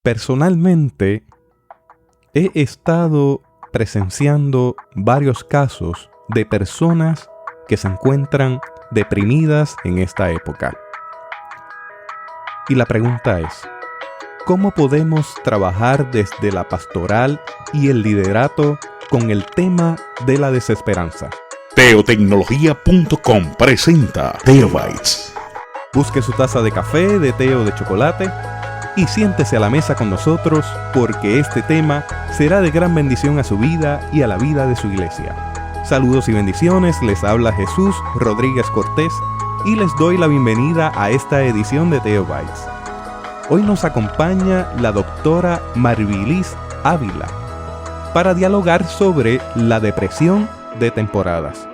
Personalmente, he estado presenciando varios casos de personas que se encuentran deprimidas en esta época. Y la pregunta es, ¿cómo podemos trabajar desde la pastoral y el liderato con el tema de la desesperanza? Teotecnología.com presenta Teobytes. Busque su taza de café, de té o de chocolate y siéntese a la mesa con nosotros, porque este tema será de gran bendición a su vida y a la vida de su iglesia. Saludos y bendiciones, les habla Jesús Rodríguez Cortés y les doy la bienvenida a esta edición de Teobytes. Hoy nos acompaña la doctora Marvilis Ávila para dialogar sobre la depresión de temporadas.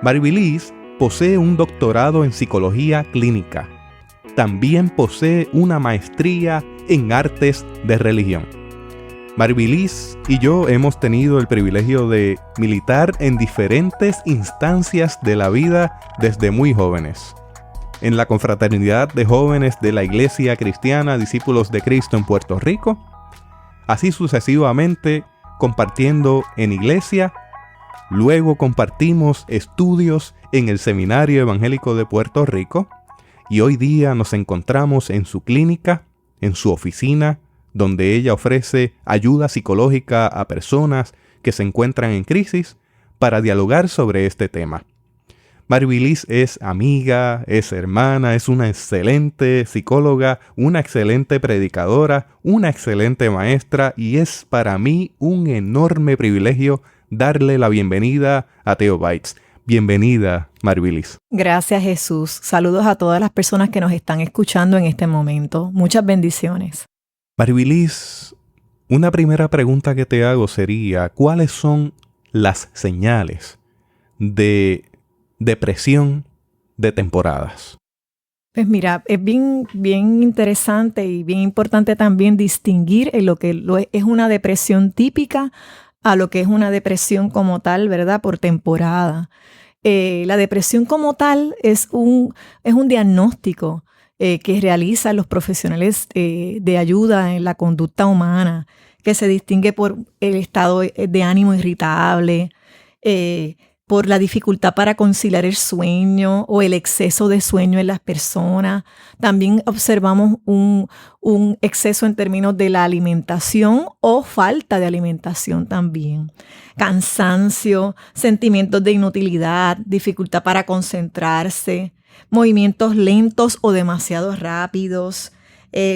Marvilis posee un doctorado en psicología clínica. También posee una maestría en artes de religión. Marvilis y yo hemos tenido el privilegio de militar en diferentes instancias de la vida desde muy jóvenes. En la confraternidad de jóvenes de la Iglesia Cristiana Discípulos de Cristo en Puerto Rico, así sucesivamente compartiendo en iglesia. Luego compartimos estudios en el Seminario Evangélico de Puerto Rico y hoy día nos encontramos en su clínica, en su oficina, donde ella ofrece ayuda psicológica a personas que se encuentran en crisis para dialogar sobre este tema. Marvilis es amiga, es hermana, es una excelente psicóloga, una excelente predicadora, una excelente maestra y es para mí un enorme privilegio darle la bienvenida a Teobytes. Bienvenida, Marvilis. Gracias, Jesús. Saludos a todas las personas que nos están escuchando en este momento. Muchas bendiciones. Marvilis, una primera pregunta que te hago sería, ¿cuáles son las señales de depresión de temporadas? Pues mira, es bien interesante y bien importante también distinguir en lo que es una depresión típica a lo que es una depresión como tal, ¿verdad? Por temporada. La depresión como tal es un diagnóstico que realizan los profesionales de ayuda en la conducta humana, que se distingue por el estado de ánimo irritable, por la dificultad para conciliar el sueño o el exceso de sueño en las personas. También observamos un exceso en términos de la alimentación o falta de alimentación también. Cansancio, sentimientos de inutilidad, dificultad para concentrarse, movimientos lentos o demasiado rápidos,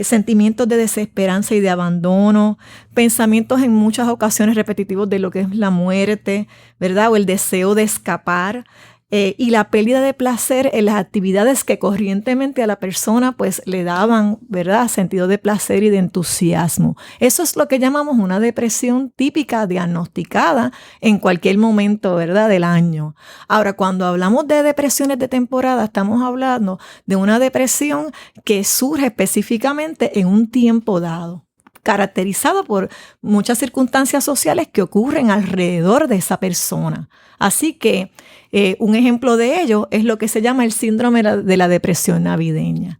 sentimientos de desesperanza y de abandono, pensamientos en muchas ocasiones repetitivos de lo que es la muerte, ¿verdad? O el deseo de escapar y la pérdida de placer en las actividades que corrientemente a la persona pues le daban, ¿verdad? Sentido de placer y de entusiasmo. Eso es lo que llamamos una depresión típica diagnosticada en cualquier momento, ¿verdad? Del año. Ahora, cuando hablamos de depresiones de temporada, estamos hablando de una depresión que surge específicamente en un tiempo dado, caracterizado por muchas circunstancias sociales que ocurren alrededor de esa persona. Así que un ejemplo de ello es lo que se llama el síndrome de la depresión navideña.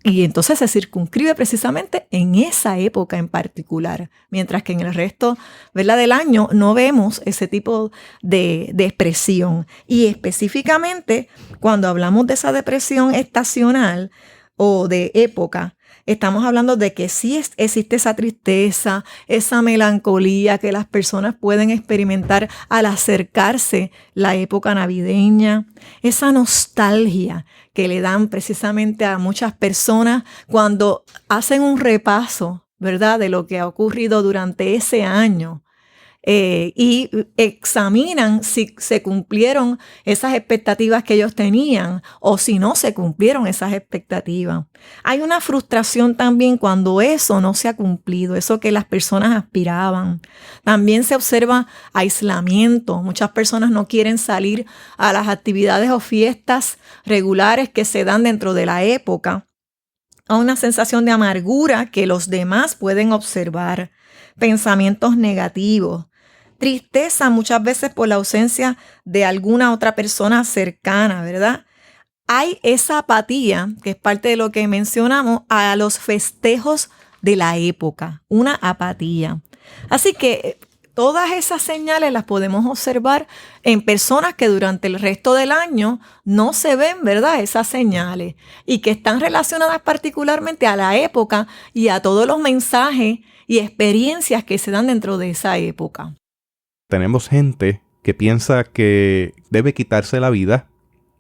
Y entonces se circunscribe precisamente en esa época en particular, mientras que en el resto, ¿verdad?, del año no vemos ese tipo de expresión. Y específicamente cuando hablamos de esa depresión estacional o de época, estamos hablando de que sí existe esa tristeza, esa melancolía que las personas pueden experimentar al acercarse la época navideña, esa nostalgia que le dan precisamente a muchas personas cuando hacen un repaso, ¿verdad?, de lo que ha ocurrido durante ese año. Y examinan si se cumplieron esas expectativas que ellos tenían o si no se cumplieron esas expectativas. Hay una frustración también cuando eso no se ha cumplido, eso que las personas aspiraban. También se observa aislamiento. Muchas personas no quieren salir a las actividades o fiestas regulares que se dan dentro de la época. Hay una sensación de amargura que los demás pueden observar. Pensamientos negativos. Tristeza muchas veces por la ausencia de alguna otra persona cercana, ¿verdad? Hay esa apatía, que es parte de lo que mencionamos, a los festejos de la época, una apatía. Así que todas esas señales las podemos observar en personas que durante el resto del año no se ven, ¿verdad?, esas señales y que están relacionadas particularmente a la época y a todos los mensajes y experiencias que se dan dentro de esa época. Tenemos gente que piensa que debe quitarse la vida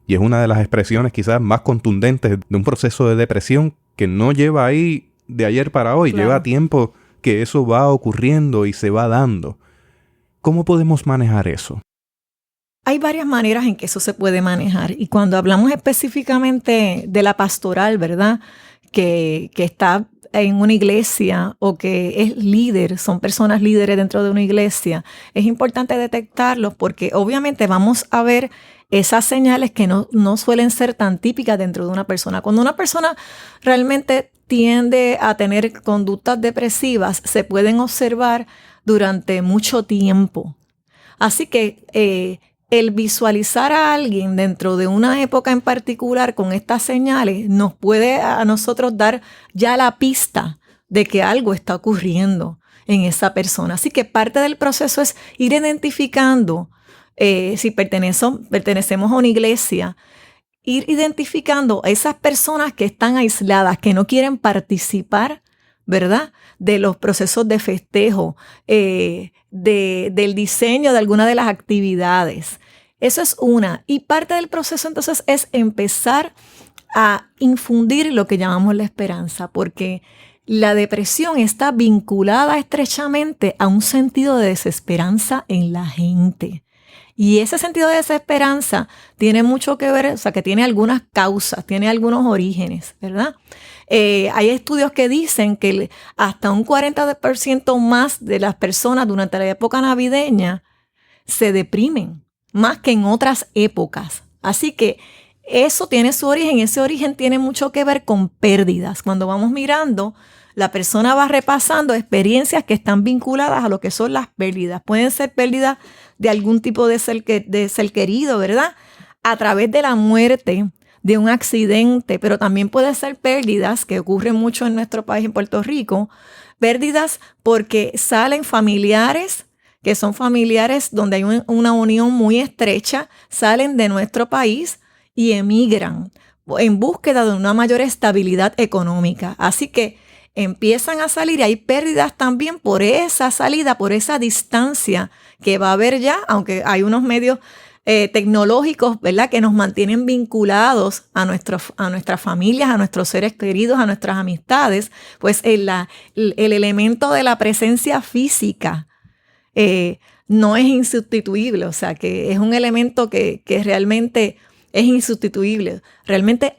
y es una de las expresiones quizás más contundentes de un proceso de depresión que no lleva ahí de ayer para hoy, Claro. Lleva tiempo que eso va ocurriendo y se va dando. ¿Cómo podemos manejar eso? Hay varias maneras en que eso se puede manejar y cuando hablamos específicamente de la pastoral, ¿verdad?, que está en una iglesia o que es líder, son personas líderes dentro de una iglesia, es importante detectarlos porque obviamente vamos a ver esas señales que no suelen ser tan típicas dentro de una persona. Cuando una persona realmente tiende a tener conductas depresivas, se pueden observar durante mucho tiempo. Así que el visualizar a alguien dentro de una época en particular con estas señales nos puede a nosotros dar ya la pista de que algo está ocurriendo en esa persona. Así que parte del proceso es ir identificando si pertenecemos a una iglesia, ir identificando a esas personas que están aisladas, que no quieren participar, ¿verdad?, de los procesos de festejo, del diseño de alguna de las actividades. Eso es una. Y parte del proceso entonces es empezar a infundir lo que llamamos la esperanza, porque la depresión está vinculada estrechamente a un sentido de desesperanza en la gente. Y ese sentido de desesperanza tiene mucho que ver, o sea, que tiene algunas causas, tiene algunos orígenes, ¿verdad? Hay estudios que dicen que hasta un 40% más de las personas durante la época navideña se deprimen, más que en otras épocas. Así que eso tiene su origen, ese origen tiene mucho que ver con pérdidas. Cuando vamos mirando, la persona va repasando experiencias que están vinculadas a lo que son las pérdidas. Pueden ser pérdidas de algún tipo de ser querido, ¿verdad?, a través de la muerte, de un accidente, pero también puede ser pérdidas que ocurren mucho en nuestro país, en Puerto Rico, pérdidas porque salen familiares, que son familiares donde hay una unión muy estrecha, salen de nuestro país y emigran en búsqueda de una mayor estabilidad económica. Así que empiezan a salir y hay pérdidas también por esa salida, por esa distancia que va a haber ya, aunque hay unos medios tecnológicos, ¿verdad?, que nos mantienen vinculados a nuestras familias, a nuestros seres queridos, a nuestras amistades, pues el elemento de la presencia física no es insustituible, o sea, que es un elemento que realmente es insustituible. Realmente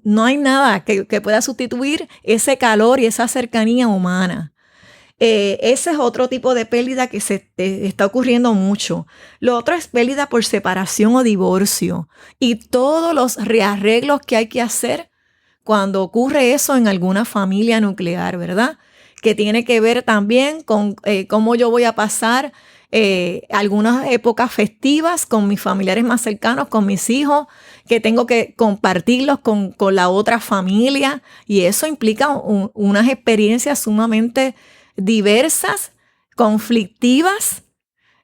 no hay nada que pueda sustituir ese calor y esa cercanía humana. Ese es otro tipo de pérdida que se está ocurriendo mucho. Lo otro es pérdida por separación o divorcio y todos los rearreglos que hay que hacer cuando ocurre eso en alguna familia nuclear, ¿verdad?, que tiene que ver también con cómo yo voy a pasar algunas épocas festivas con mis familiares más cercanos, con mis hijos, que tengo que compartirlos con la otra familia, y eso implica unas experiencias sumamente diversas, conflictivas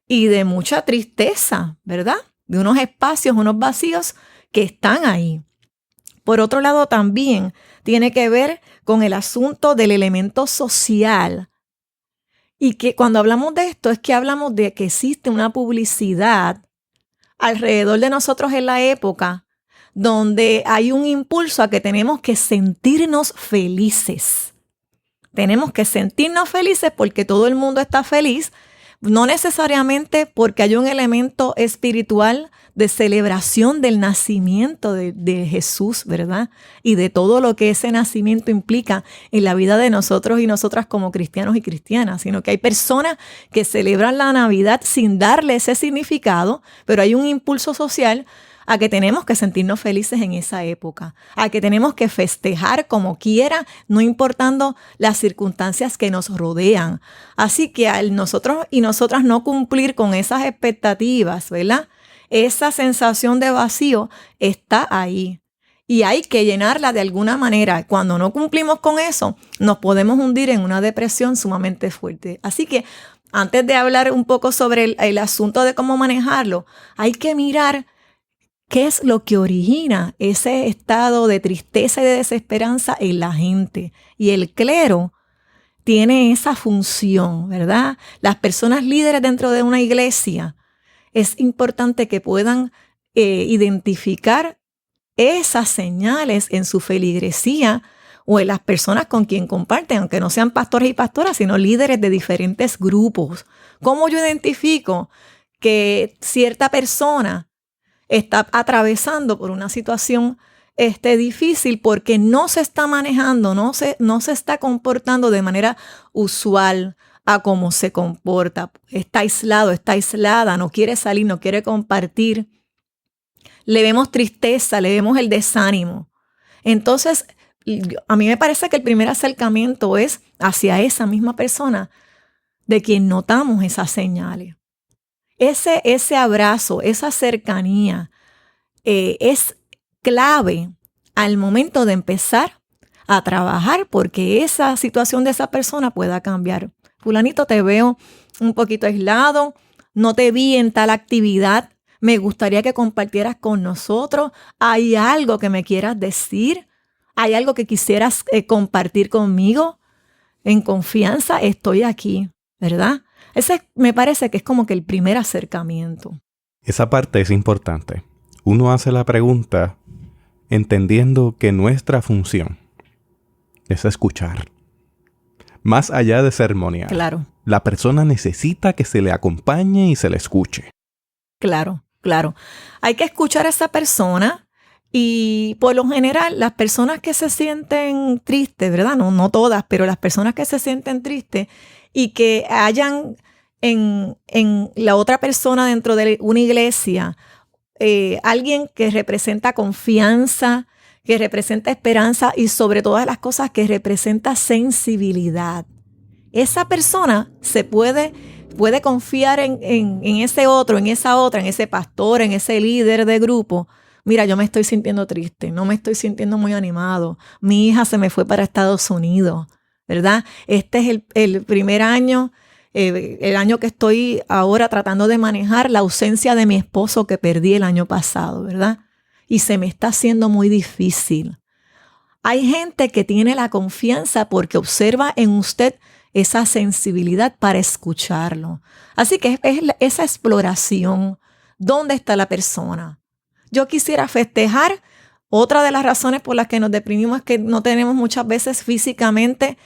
y de mucha tristeza, ¿verdad?, de unos espacios, unos vacíos que están ahí. Por otro lado, también tiene que ver con el asunto del elemento social. Y que cuando hablamos de esto es que hablamos de que existe una publicidad alrededor de nosotros en la época donde hay un impulso a que tenemos que sentirnos felices. Tenemos que sentirnos felices porque todo el mundo está feliz, no necesariamente porque hay un elemento espiritual de celebración del nacimiento de Jesús, ¿verdad?, y de todo lo que ese nacimiento implica en la vida de nosotros y nosotras como cristianos y cristianas, sino que hay personas que celebran la Navidad sin darle ese significado, pero hay un impulso social a que tenemos que sentirnos felices en esa época, a que tenemos que festejar como quiera, no importando las circunstancias que nos rodean. Así que al nosotros y nosotras no cumplir con esas expectativas, ¿verdad?, esa sensación de vacío está ahí. y hay que llenarla de alguna manera. Cuando no cumplimos con eso, nos podemos hundir en una depresión sumamente fuerte. Así que antes de hablar un poco sobre el asunto de cómo manejarlo, hay que mirar qué es lo que origina ese estado de tristeza y de desesperanza en la gente. Y el clero tiene esa función, ¿verdad? Las personas líderes dentro de una iglesia, es importante que puedan identificar esas señales en su feligresía o en las personas con quien comparten, aunque no sean pastores y pastoras, sino líderes de diferentes grupos. ¿Cómo yo identifico que cierta persona está atravesando por una situación difícil porque no se está manejando, no se está comportando de manera usual a cómo se comporta? Está aislado, está aislada, no quiere salir, no quiere compartir. Le vemos tristeza, le vemos el desánimo. Entonces, a mí me parece que el primer acercamiento es hacia esa misma persona de quien notamos esas señales. Ese abrazo, esa cercanía es clave al momento de empezar a trabajar porque esa situación de esa persona pueda cambiar. Fulanito, te veo un poquito aislado, no te vi en tal actividad, me gustaría que compartieras con nosotros. ¿Hay algo que me quieras decir? ¿Hay algo que quisieras compartir conmigo? En confianza estoy aquí, ¿verdad? Ese me parece que es como que el primer acercamiento. Esa parte es importante. Uno hace la pregunta entendiendo que nuestra función es escuchar. Más allá de ceremonial. Claro. La persona necesita que se le acompañe y se le escuche. Claro. Hay que escuchar a esa persona y por lo general las personas que se sienten tristes, ¿verdad? No todas, pero las personas que se sienten tristes y que hayan en la otra persona dentro de una iglesia alguien que representa confianza, que representa esperanza y sobre todas las cosas que representa sensibilidad. Esa persona se puede confiar en ese otro, en esa otra, en ese pastor, en ese líder de grupo. Mira, yo me estoy sintiendo triste, no me estoy sintiendo muy animado. Mi hija se me fue para Estados Unidos, ¿verdad? Este es el primer año, el año que estoy ahora tratando de manejar la ausencia de mi esposo que perdí el año pasado, ¿verdad? Y se me está haciendo muy difícil. Hay gente que tiene la confianza porque observa en usted esa sensibilidad para escucharlo. Así que es esa exploración. ¿Dónde está la persona? Yo quisiera festejar. Otra de las razones por las que nos deprimimos es que no tenemos muchas veces físicamente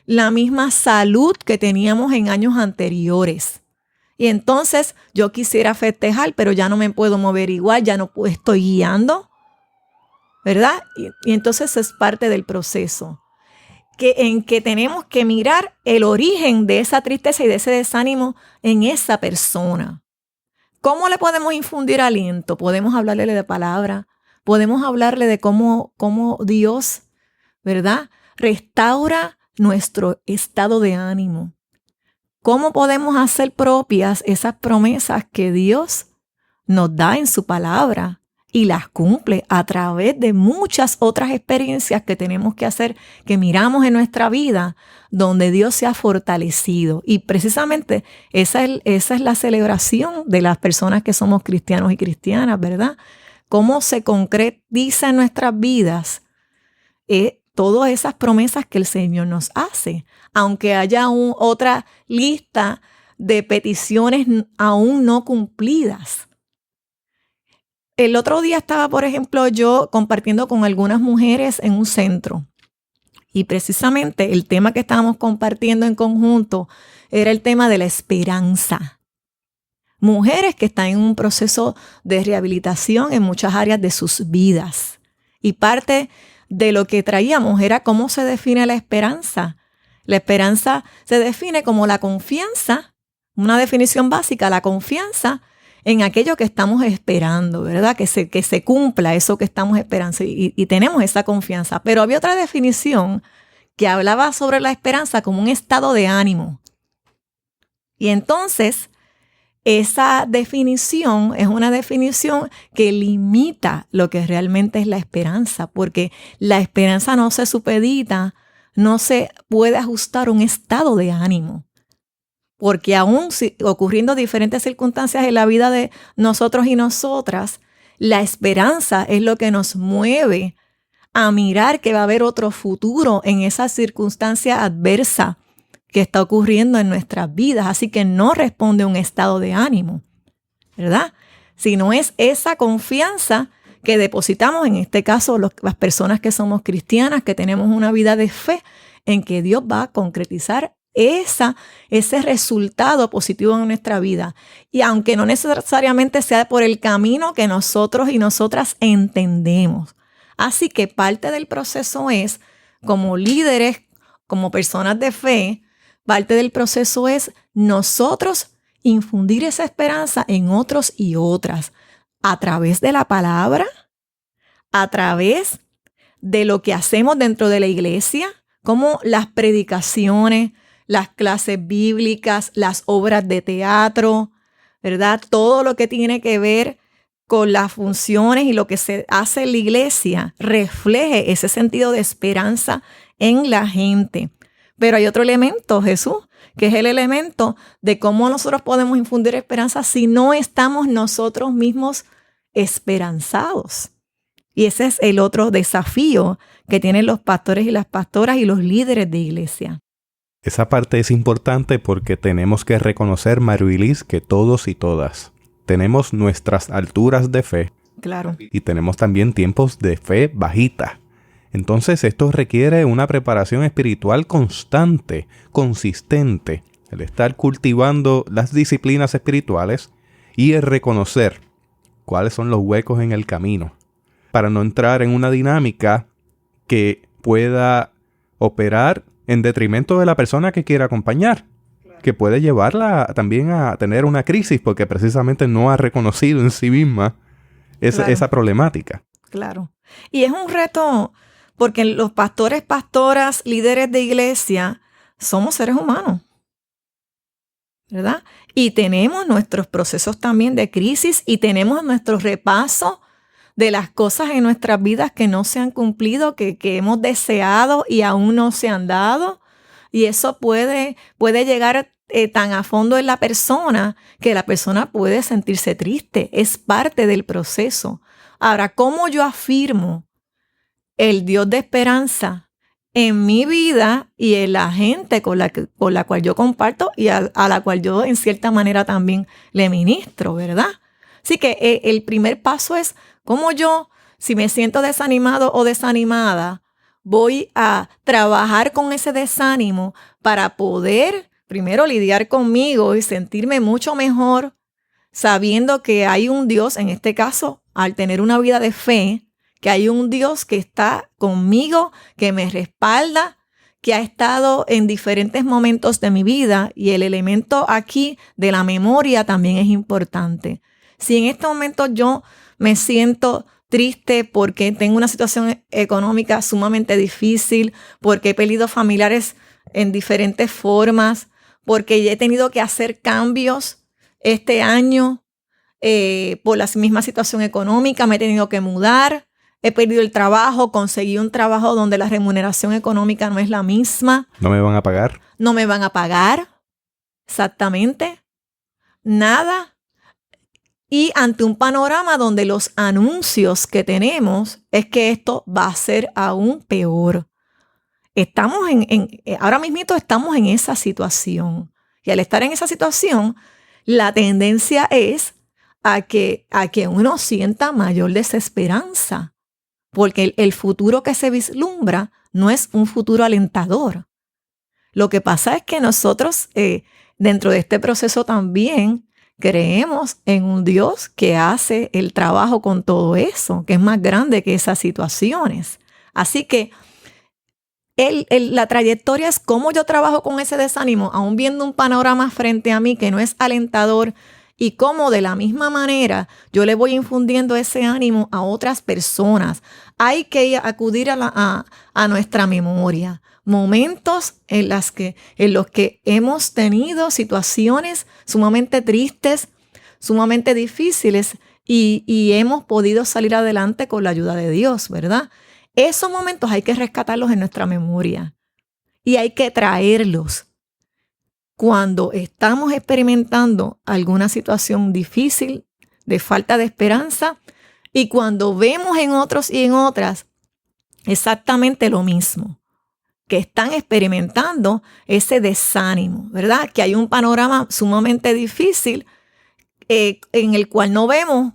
la misma salud que teníamos en años anteriores. Y entonces yo quisiera festejar, pero ya no me puedo mover igual, ya no estoy guiando, ¿verdad? Y entonces es parte del proceso. En que tenemos que mirar el origen de esa tristeza y de ese desánimo en esa persona. ¿Cómo le podemos infundir aliento? Podemos hablarle de palabra, podemos hablarle de cómo Dios, ¿verdad?, restaura nuestro estado de ánimo. ¿Cómo podemos hacer propias esas promesas que Dios nos da en su palabra y las cumple a través de muchas otras experiencias que tenemos que hacer, que miramos en nuestra vida, donde Dios se ha fortalecido? Y precisamente esa es la celebración de las personas que somos cristianos y cristianas, ¿verdad? Cómo se concretiza en nuestras vidas todas esas promesas que el Señor nos hace, aunque haya otra lista de peticiones aún no cumplidas. El otro día estaba, por ejemplo, yo compartiendo con algunas mujeres en un centro y precisamente el tema que estábamos compartiendo en conjunto era el tema de la esperanza. Mujeres que están en un proceso de rehabilitación en muchas áreas de sus vidas. Y parte de lo que traíamos era cómo se define la esperanza. La esperanza se define como la confianza, una definición básica, la confianza en aquello que estamos esperando, ¿verdad? Que se cumpla eso que estamos esperando y tenemos esa confianza. Pero había otra definición que hablaba sobre la esperanza como un estado de ánimo. Y entonces esa definición es una definición que limita lo que realmente es la esperanza, porque la esperanza no se supedita, no se puede ajustar a un estado de ánimo. Porque aún si ocurriendo diferentes circunstancias en la vida de nosotros y nosotras, la esperanza es lo que nos mueve a mirar que va a haber otro futuro en esa circunstancia adversa que está ocurriendo en nuestras vidas. Así que no responde a un estado de ánimo, ¿verdad? Sino es esa confianza que depositamos, en este caso las personas que somos cristianas, que tenemos una vida de fe, en que Dios va a concretizar ese resultado positivo en nuestra vida. Y aunque no necesariamente sea por el camino que nosotros y nosotras entendemos. Así que parte del proceso es, como líderes, como personas de fe, parte del proceso es nosotros infundir esa esperanza en otros y otras a través de la palabra, a través de lo que hacemos dentro de la iglesia, como las predicaciones, las clases bíblicas, las obras de teatro, ¿verdad? Todo lo que tiene que ver con las funciones y lo que se hace en la iglesia refleje ese sentido de esperanza en la gente. Pero hay otro elemento, Jesús, que es el elemento de cómo nosotros podemos infundir esperanza si no estamos nosotros mismos esperanzados. Y ese es el otro desafío que tienen los pastores y las pastoras y los líderes de iglesia. Esa parte es importante porque tenemos que reconocer, Maruilis, que todos y todas tenemos nuestras alturas de fe. Claro. Y tenemos también tiempos de fe bajita. Entonces esto requiere una preparación espiritual constante, consistente, el estar cultivando las disciplinas espirituales y el reconocer cuáles son los huecos en el camino, para no entrar en una dinámica que pueda operar en detrimento de la persona que quiere acompañar, que puede llevarla también a tener una crisis porque precisamente no ha reconocido en sí misma esa problemática. Claro. Y es un reto porque los pastores, pastoras, líderes de iglesia somos seres humanos, ¿verdad? Y tenemos nuestros procesos también de crisis y tenemos nuestro repaso de las cosas en nuestras vidas que no se han cumplido, que hemos deseado y aún no se han dado. Y eso puede llegar tan a fondo en la persona que la persona puede sentirse triste. Es parte del proceso. Ahora, ¿cómo yo afirmo el Dios de esperanza en mi vida y en la gente con la cual yo comparto y a la cual yo en cierta manera también le ministro, ¿verdad? Así que el primer paso es cómo yo, si me siento desanimado o desanimada, voy a trabajar con ese desánimo para poder primero lidiar conmigo y sentirme mucho mejor sabiendo que hay un Dios, en este caso, al tener una vida de fe, que hay un Dios que está conmigo, que me respalda, que ha estado en diferentes momentos de mi vida, y el elemento aquí de la memoria también es importante. Si en este momento yo me siento triste porque tengo una situación económica sumamente difícil, porque he perdido familiares en diferentes formas, porque he tenido que hacer cambios este año por la misma situación económica, me he tenido que mudar, he perdido el trabajo, conseguí un trabajo donde la remuneración económica no es la misma. ¿No me van a pagar? No me van a pagar, exactamente, nada. Y ante un panorama donde los anuncios que tenemos es que esto va a ser aún peor. Ahora mismito estamos en esa situación. Y al estar en esa situación, la tendencia es a que uno sienta mayor desesperanza. Porque el futuro que se vislumbra no es un futuro alentador. Lo que pasa es que nosotros, dentro de este proceso también, creemos en un Dios que hace el trabajo con todo eso, que es más grande que esas situaciones. Así que la trayectoria es cómo yo trabajo con ese desánimo, aún viendo un panorama frente a mí que no es alentador, y cómo de la misma manera yo le voy infundiendo ese ánimo a otras personas. Hay que acudir a nuestra memoria. momentos en los que hemos tenido situaciones sumamente tristes, sumamente difíciles y hemos podido salir adelante con la ayuda de Dios, ¿verdad? Esos momentos hay que rescatarlos en nuestra memoria y hay que traerlos cuando estamos experimentando alguna situación difícil, de falta de esperanza, y cuando vemos en otros y en otras exactamente lo mismo, que están experimentando ese desánimo, ¿verdad? Que hay un panorama sumamente difícil en el cual no vemos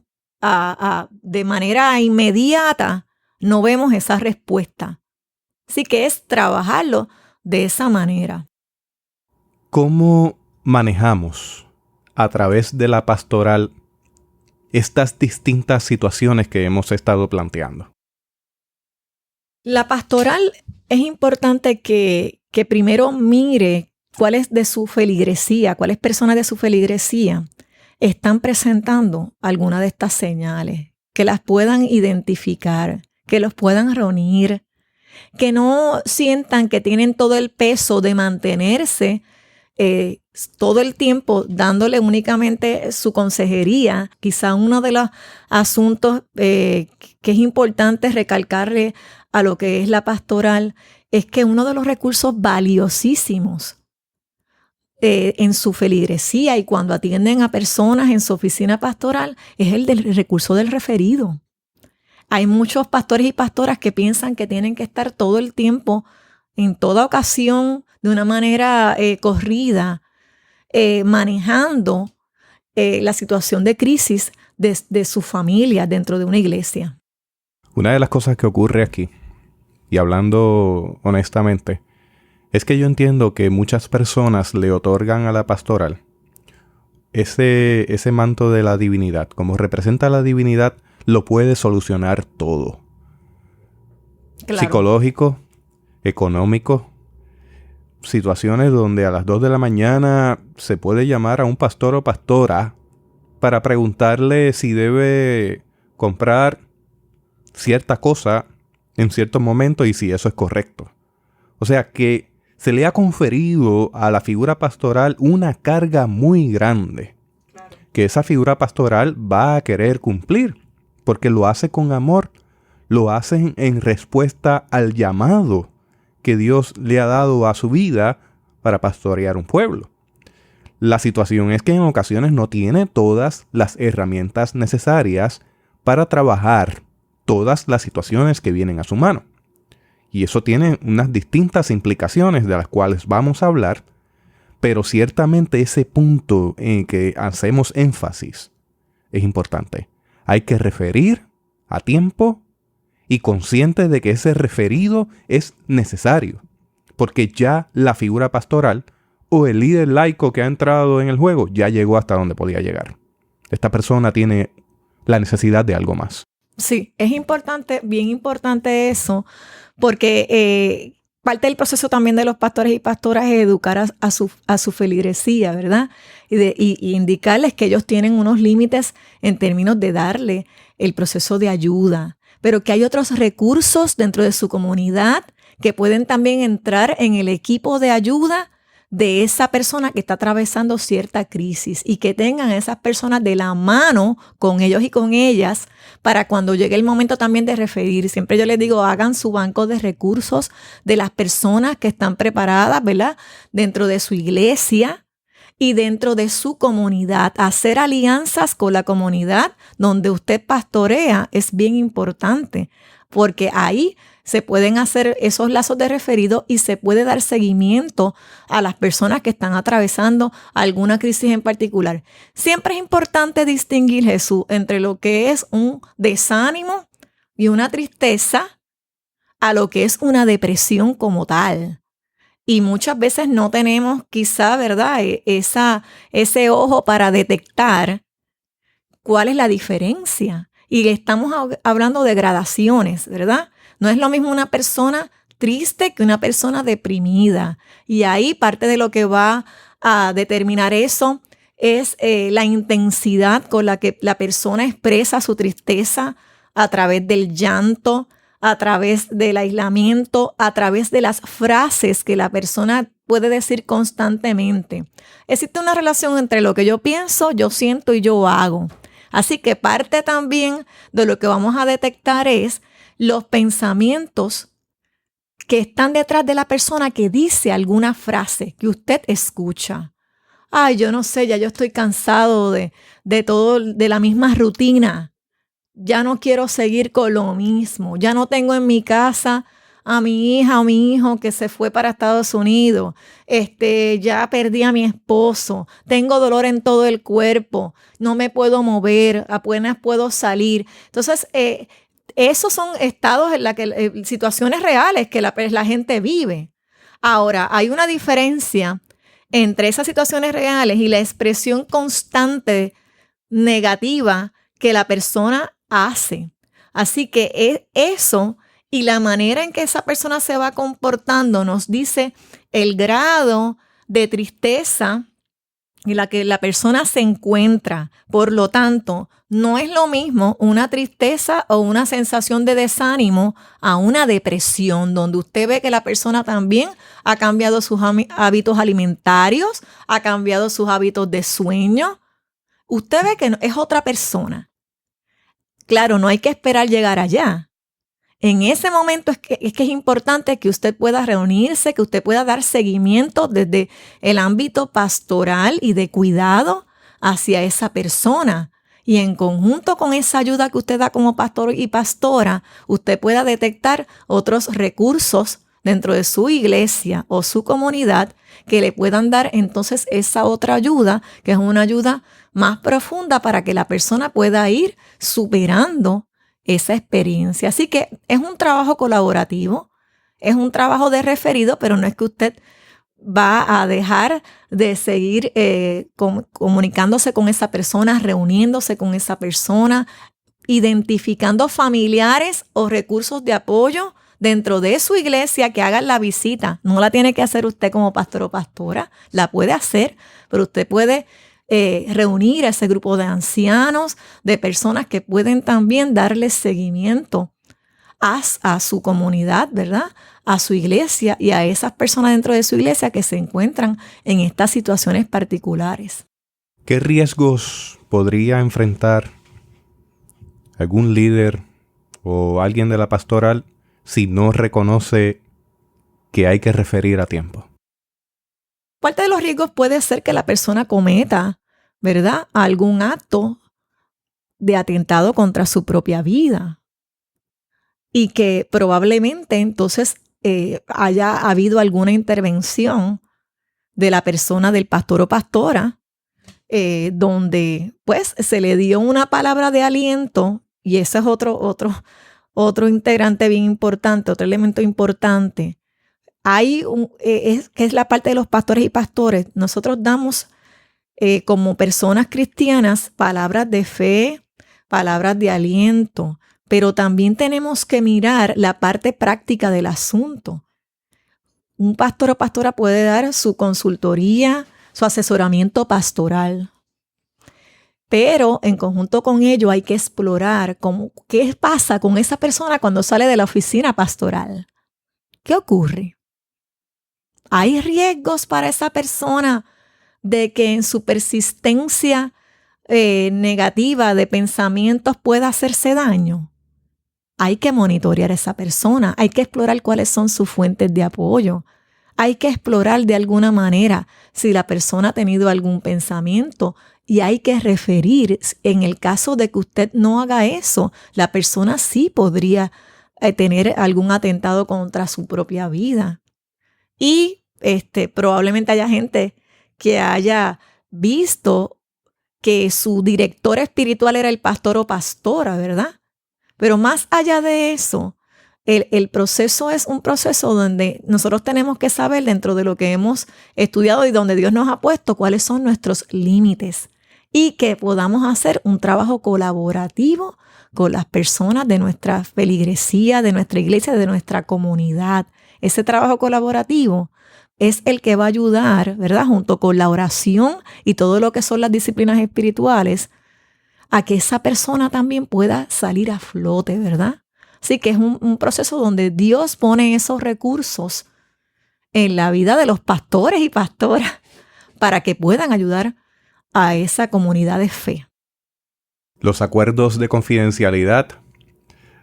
de manera inmediata, no vemos esa respuesta. Así que es trabajarlo de esa manera. ¿Cómo manejamos a través de la pastoral estas distintas situaciones que hemos estado planteando? La pastoral es importante que primero mire cuáles de su feligresía, cuáles personas de su feligresía están presentando alguna de estas señales, que las puedan identificar, que los puedan reunir, que no sientan que tienen todo el peso de mantenerse todo el tiempo dándole únicamente su consejería. Quizá uno de los asuntos que es importante recalcarle a lo que es la pastoral es que uno de los recursos valiosísimos en su feligresía y cuando atienden a personas en su oficina pastoral es el del recurso del referido. Hay muchos pastores y pastoras que piensan que tienen que estar todo el tiempo, en toda ocasión, de una manera corrida, manejando la situación de crisis de su familia dentro de una iglesia. Una de las cosas que ocurre aquí, y hablando honestamente, es que yo entiendo que muchas personas le otorgan a la pastoral ese manto de la divinidad. Como representa la divinidad, lo puede solucionar todo. Claro. Psicológico, económico, situaciones donde a las 2 de la mañana se puede llamar a un pastor o pastora para preguntarle si debe comprar cierta cosa en cierto momento y si eso es correcto. O sea que se le ha conferido a la figura pastoral una carga muy grande, claro, que esa figura pastoral va a querer cumplir, porque lo hace con amor, lo hace en respuesta al llamado que Dios le ha dado a su vida para pastorear un pueblo. La situación es que en ocasiones no tiene todas las herramientas necesarias para trabajar todas las situaciones que vienen a su mano. Y eso tiene unas distintas implicaciones de las cuales vamos a hablar, pero ciertamente ese punto en que hacemos énfasis es importante. Hay que referir a tiempo y consciente de que ese referido es necesario, porque ya la figura pastoral o el líder laico que ha entrado en el juego ya llegó hasta donde podía llegar. Esta persona tiene la necesidad de algo más. Sí, es importante, bien importante eso, porque parte del proceso también de los pastores y pastoras es educar a su feligresía, ¿verdad? Y indicarles que ellos tienen unos límites en términos de darle el proceso de ayuda, pero que hay otros recursos dentro de su comunidad que pueden también entrar en el equipo de ayuda de esa persona que está atravesando cierta crisis y que tengan a esas personas de la mano con ellos y con ellas para cuando llegue el momento también de referir. Siempre yo les digo, hagan su banco de recursos de las personas que están preparadas, ¿verdad? Dentro de su iglesia y dentro de su comunidad. Hacer alianzas con la comunidad donde usted pastorea es bien importante porque ahí se pueden hacer esos lazos de referido y se puede dar seguimiento a las personas que están atravesando alguna crisis en particular. Siempre es importante distinguir, Jesús, entre lo que es un desánimo y una tristeza a lo que es una depresión como tal. Y muchas veces no tenemos quizá, ¿verdad?, ese ojo para detectar cuál es la diferencia. Y estamos hablando de gradaciones, ¿verdad? No es lo mismo una persona triste que una persona deprimida. Y ahí parte de lo que va a determinar eso es la intensidad con la que la persona expresa su tristeza a través del llanto, a través del aislamiento, a través de las frases que la persona puede decir constantemente. Existe una relación entre lo que yo pienso, yo siento y yo hago. Así que parte también de lo que vamos a detectar es los pensamientos que están detrás de la persona que dice alguna frase que usted escucha. Ay, yo no sé, ya yo estoy cansado de todo, de la misma rutina. Ya no quiero seguir con lo mismo. Ya no tengo en mi casa a mi hija o mi hijo que se fue para Estados Unidos. Ya perdí a mi esposo. Tengo dolor en todo el cuerpo. No me puedo mover. Apenas puedo salir. Entonces, esos son estados en la que situaciones reales que la gente vive. Ahora, hay una diferencia entre esas situaciones reales y la expresión constante negativa que la persona hace. Así que eso y la manera en que esa persona se va comportando nos dice el grado de tristeza en la que la persona se encuentra. Por lo tanto, no es lo mismo una tristeza o una sensación de desánimo a una depresión, donde usted ve que la persona también ha cambiado sus hábitos alimentarios, ha cambiado sus hábitos de sueño. Usted ve que es otra persona. Claro, no hay que esperar llegar allá. En ese momento es que es importante que usted pueda reunirse, que usted pueda dar seguimiento desde el ámbito pastoral y de cuidado hacia esa persona. Y en conjunto con esa ayuda que usted da como pastor y pastora, usted pueda detectar otros recursos dentro de su iglesia o su comunidad que le puedan dar entonces esa otra ayuda, que es una ayuda más profunda para que la persona pueda ir superando esa experiencia. Así que es un trabajo colaborativo, es un trabajo de referido, pero no es que usted va a dejar de seguir comunicándose con esa persona, reuniéndose con esa persona, identificando familiares o recursos de apoyo dentro de su iglesia que hagan la visita. No la tiene que hacer usted como pastor o pastora, la puede hacer, pero usted puede reunir a ese grupo de ancianos, de personas que pueden también darle seguimiento a su comunidad, ¿verdad? A su iglesia y a esas personas dentro de su iglesia que se encuentran en estas situaciones particulares. ¿Qué riesgos podría enfrentar algún líder o alguien de la pastoral si no reconoce que hay que referir a tiempo? Parte de los riesgos puede ser que la persona cometa, ¿verdad?, algún acto de atentado contra su propia vida y que probablemente entonces haya habido alguna intervención de la persona, del pastor o pastora, donde pues se le dio una palabra de aliento, y ese es otro integrante bien importante, otro elemento importante. Que es la parte de los pastores y pastores. Nosotros damos como personas cristianas palabras de fe, palabras de aliento, pero también tenemos que mirar la parte práctica del asunto. Un pastor o pastora puede dar su consultoría, su asesoramiento pastoral, pero en conjunto con ello hay que explorar qué pasa con esa persona cuando sale de la oficina pastoral. ¿Qué ocurre? ¿Hay riesgos para esa persona de que en su persistencia negativa de pensamientos pueda hacerse daño? Hay que monitorear a esa persona, hay que explorar cuáles son sus fuentes de apoyo, hay que explorar de alguna manera si la persona ha tenido algún pensamiento y hay que referir. En el caso de que usted no haga eso, la persona sí podría tener algún atentado contra su propia vida. Y probablemente haya gente que haya visto que su director espiritual era el pastor o pastora, ¿verdad? Pero más allá de eso, el proceso es un proceso donde nosotros tenemos que saber, dentro de lo que hemos estudiado y donde Dios nos ha puesto, cuáles son nuestros límites y que podamos hacer un trabajo colaborativo con las personas de nuestra feligresía, de nuestra iglesia, de nuestra comunidad. Ese trabajo colaborativo es el que va a ayudar, ¿verdad?, junto con la oración y todo lo que son las disciplinas espirituales, a que esa persona también pueda salir a flote, ¿verdad? Así que es un proceso donde Dios pone esos recursos en la vida de los pastores y pastoras para que puedan ayudar a esa comunidad de fe. Los acuerdos de confidencialidad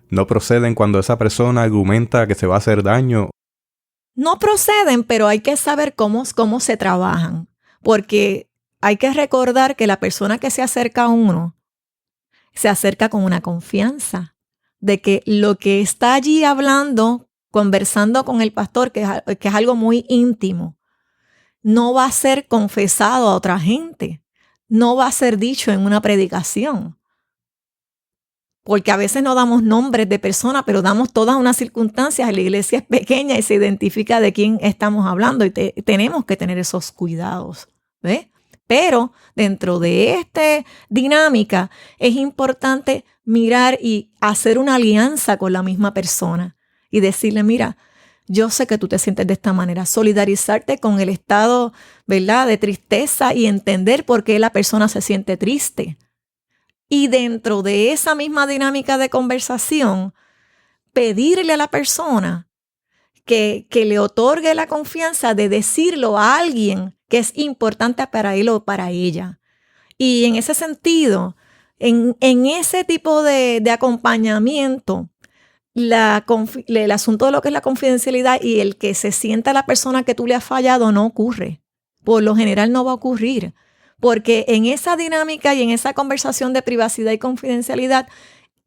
no proceden cuando esa persona argumenta que se va a hacer daño. No proceden, pero hay que saber cómo se trabajan, porque hay que recordar que la persona que se acerca a uno se acerca con una confianza de que lo que está allí hablando, conversando con el pastor, que es algo muy íntimo, no va a ser confesado a otra gente, no va a ser dicho en una predicación. Porque a veces no damos nombres de personas, pero damos todas unas circunstancias. La iglesia es pequeña y se identifica de quién estamos hablando y tenemos que tener esos cuidados, ¿ves? Pero dentro de esta dinámica es importante mirar y hacer una alianza con la misma persona y decirle, mira, yo sé que tú te sientes de esta manera, solidarizarte con el estado, ¿verdad?, de tristeza y entender por qué la persona se siente triste. Y dentro de esa misma dinámica de conversación, pedirle a la persona que le otorgue la confianza de decirlo a alguien que es importante para él o para ella. Y en ese sentido, en ese tipo de acompañamiento, el asunto de lo que es la confidencialidad y el que se sienta la persona que tú le has fallado no ocurre. Por lo general no va a ocurrir. Porque en esa dinámica y en esa conversación de privacidad y confidencialidad,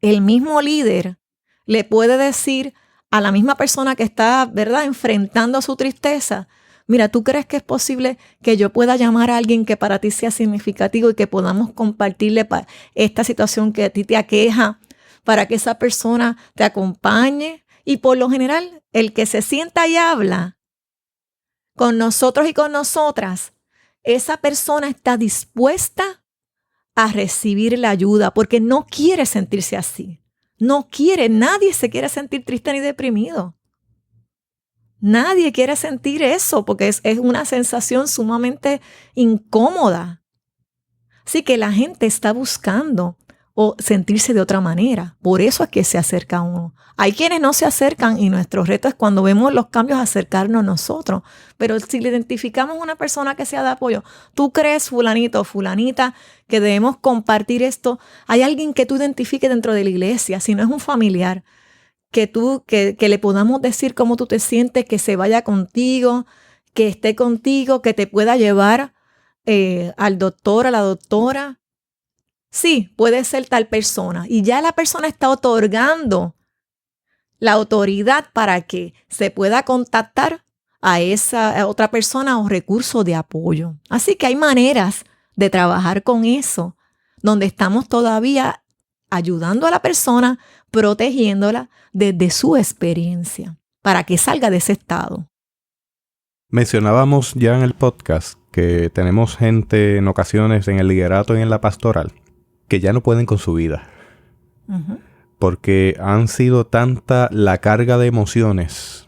el mismo líder le puede decir a la misma persona que está, ¿verdad?, enfrentando su tristeza, mira, ¿tú crees que es posible que yo pueda llamar a alguien que para ti sea significativo y que podamos compartirle esta situación que a ti te aqueja para que esa persona te acompañe? Y por lo general, el que se sienta y habla con nosotros y con nosotras, esa persona está dispuesta a recibir la ayuda porque no quiere sentirse así. No quiere, nadie se quiere sentir triste ni deprimido. Nadie quiere sentir eso porque es una sensación sumamente incómoda. Así que la gente está buscando o sentirse de otra manera. Por eso es que se acerca a uno. Hay quienes no se acercan y nuestro reto es cuando vemos los cambios acercarnos nosotros. Pero si le identificamos una persona que sea de apoyo, ¿tú crees, fulanito o fulanita, que debemos compartir esto? Hay alguien que tú identifiques dentro de la iglesia, si no es un familiar, que le podamos decir cómo tú te sientes, que se vaya contigo, que esté contigo, que te pueda llevar al doctor, a la doctora. Sí, puede ser tal persona. Y ya la persona está otorgando la autoridad para que se pueda contactar a esa otra persona o recurso de apoyo. Así que hay maneras de trabajar con eso, donde estamos todavía ayudando a la persona, protegiéndola desde su experiencia, para que salga de ese estado. Mencionábamos ya en el podcast que tenemos gente en ocasiones en el liderato y en la pastoral que ya no pueden con su vida. Uh-huh. Porque han sido tanta la carga de emociones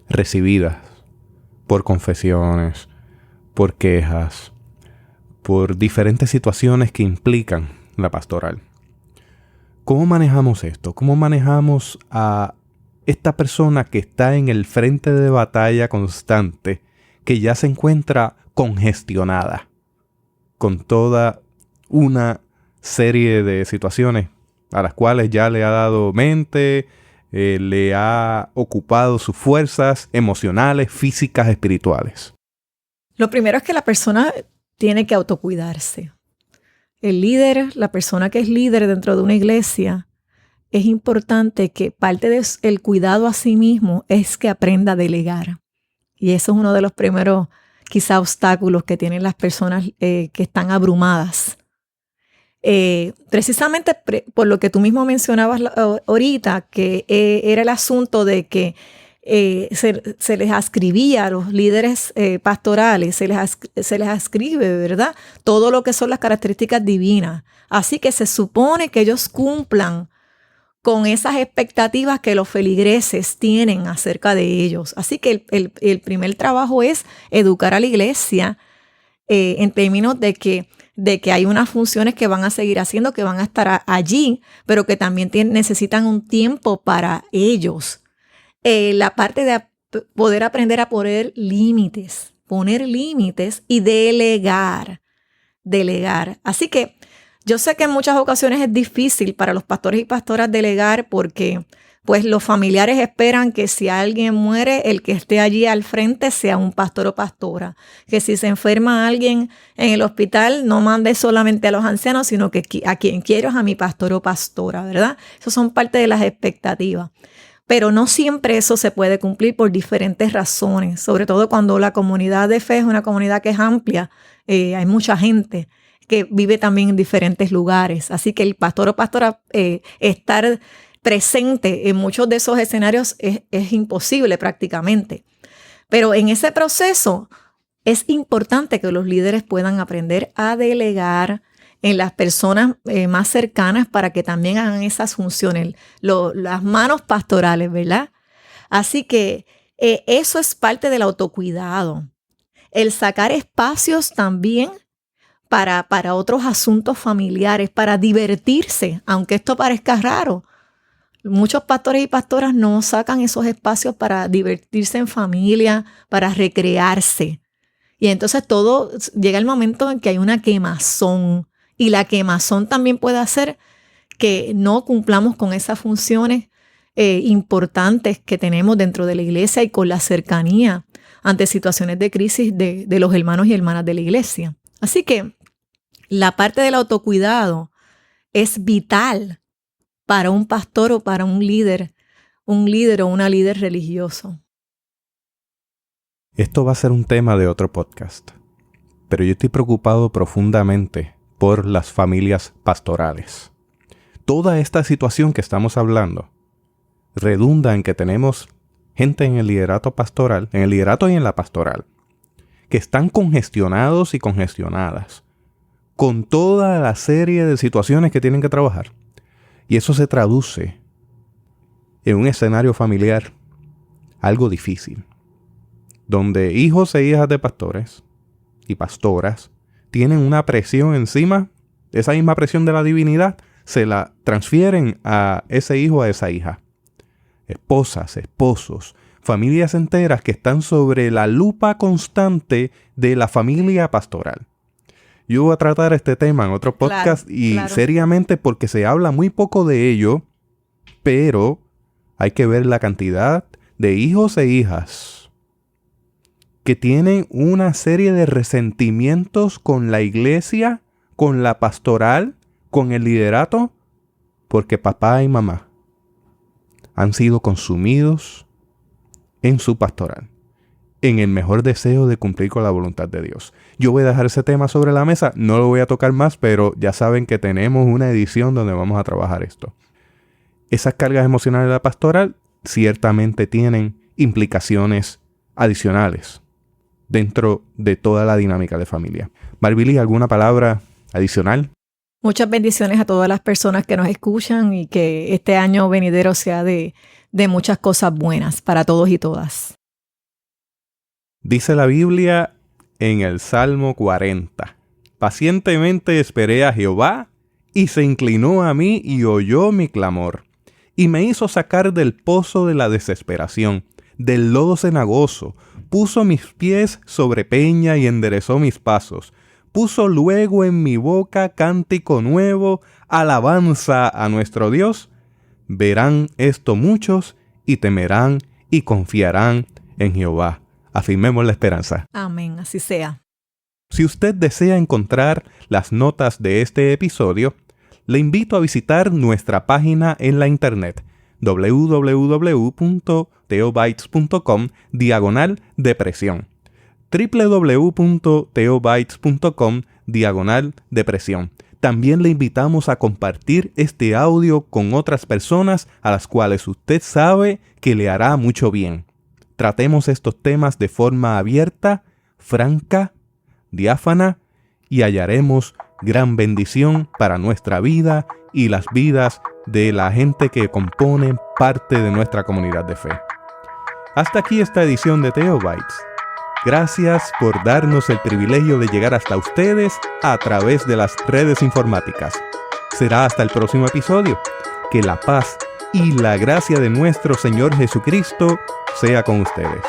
recibidas por confesiones, por quejas, por diferentes situaciones que implican la pastoral. ¿Cómo manejamos esto? ¿Cómo manejamos a esta persona que está en el frente de batalla constante, que ya se encuentra congestionada con toda una serie de situaciones a las cuales ya le ha dado mente, le ha ocupado sus fuerzas emocionales, físicas, espirituales? Lo primero es que la persona tiene que autocuidarse. El líder, la persona que es líder dentro de una iglesia, es importante que parte del cuidado a sí mismo es que aprenda a delegar. Y eso es uno de los primeros, quizá, obstáculos que tienen las personas que están abrumadas. Precisamente por lo que tú mismo mencionabas ahorita, que era el asunto de que se les ascribía a los líderes pastorales, se les ascribe, ¿verdad?, todo lo que son las características divinas. Así que se supone que ellos cumplan con esas expectativas que los feligreses tienen acerca de ellos. Así que el primer trabajo es educar a la iglesia en términos de que de que hay unas funciones que van a seguir haciendo, que van a estar allí, pero que también necesitan un tiempo para ellos. La parte de poder aprender a poner límites y delegar. Así que yo sé que en muchas ocasiones es difícil para los pastores y pastoras delegar porque pues los familiares esperan que si alguien muere, el que esté allí al frente sea un pastor o pastora. Que si se enferma alguien en el hospital, no mande solamente a los ancianos, sino que a quien quiero es a mi pastor o pastora, ¿verdad? Esas son parte de las expectativas. Pero no siempre eso se puede cumplir por diferentes razones, sobre todo cuando la comunidad de fe es una comunidad que es amplia, hay mucha gente que vive también en diferentes lugares. Así que el pastor o pastora estar presente en muchos de esos escenarios es imposible prácticamente. Pero en ese proceso es importante que los líderes puedan aprender a delegar en las personas más cercanas para que también hagan esas funciones, las manos pastorales, ¿verdad? Así que eso es parte del autocuidado. El sacar espacios también para otros asuntos familiares, para divertirse, aunque esto parezca raro. Muchos pastores y pastoras no sacan esos espacios para divertirse en familia, para recrearse. Y entonces todo llega el momento en que hay una quemazón. Y la quemazón también puede hacer que no cumplamos con esas funciones importantes que tenemos dentro de la iglesia y con la cercanía ante situaciones de crisis de los hermanos y hermanas de la iglesia. Así que la parte del autocuidado es vital para un pastor o para un líder o una líder religioso. Esto va a ser un tema de otro podcast, pero yo estoy preocupado profundamente por las familias pastorales. Toda esta situación que estamos hablando redunda en que tenemos gente en el liderato pastoral, en el liderato y en la pastoral, que están congestionados y congestionadas con toda la serie de situaciones que tienen que trabajar. Y eso se traduce en un escenario familiar algo difícil, donde hijos e hijas de pastores y pastoras tienen una presión encima, esa misma presión de la divinidad se la transfieren a ese hijo, a esa hija. Esposas, esposos, familias enteras que están sobre la lupa constante de la familia pastoral. Yo voy a tratar este tema en otro podcast claro. Seriamente porque se habla muy poco de ello, pero hay que ver la cantidad de hijos e hijas que tienen una serie de resentimientos con la iglesia, con la pastoral, con el liderato, porque papá y mamá han sido consumidos en su pastoral, en el mejor deseo de cumplir con la voluntad de Dios. Yo voy a dejar ese tema sobre la mesa, no lo voy a tocar más, pero ya saben que tenemos una edición donde vamos a trabajar esto. Esas cargas emocionales de la pastoral ciertamente tienen implicaciones adicionales dentro de toda la dinámica de familia. Barbili, ¿alguna palabra adicional? Muchas bendiciones a todas las personas que nos escuchan y que este año venidero sea de muchas cosas buenas para todos y todas. Dice la Biblia en el Salmo 40: pacientemente esperé a Jehová, y se inclinó a mí y oyó mi clamor, y me hizo sacar del pozo de la desesperación, del lodo cenagoso, puso mis pies sobre peña y enderezó mis pasos, puso luego en mi boca cántico nuevo, alabanza a nuestro Dios. Verán esto muchos y temerán y confiarán en Jehová. Afirmemos la esperanza. Amén, así sea. Si usted desea encontrar las notas de este episodio, le invito a visitar nuestra página en la internet www.theobites.com/depresión www.theobites.com/depresión. También le invitamos a compartir este audio con otras personas a las cuales usted sabe que le hará mucho bien. Tratemos estos temas de forma abierta, franca, diáfana, y hallaremos gran bendición para nuestra vida y las vidas de la gente que compone parte de nuestra comunidad de fe. Hasta aquí esta edición de Theobites. Gracias por darnos el privilegio de llegar hasta ustedes a través de las redes informáticas. Será hasta el próximo episodio. Que la paz y la gracia de nuestro Señor Jesucristo sea con ustedes.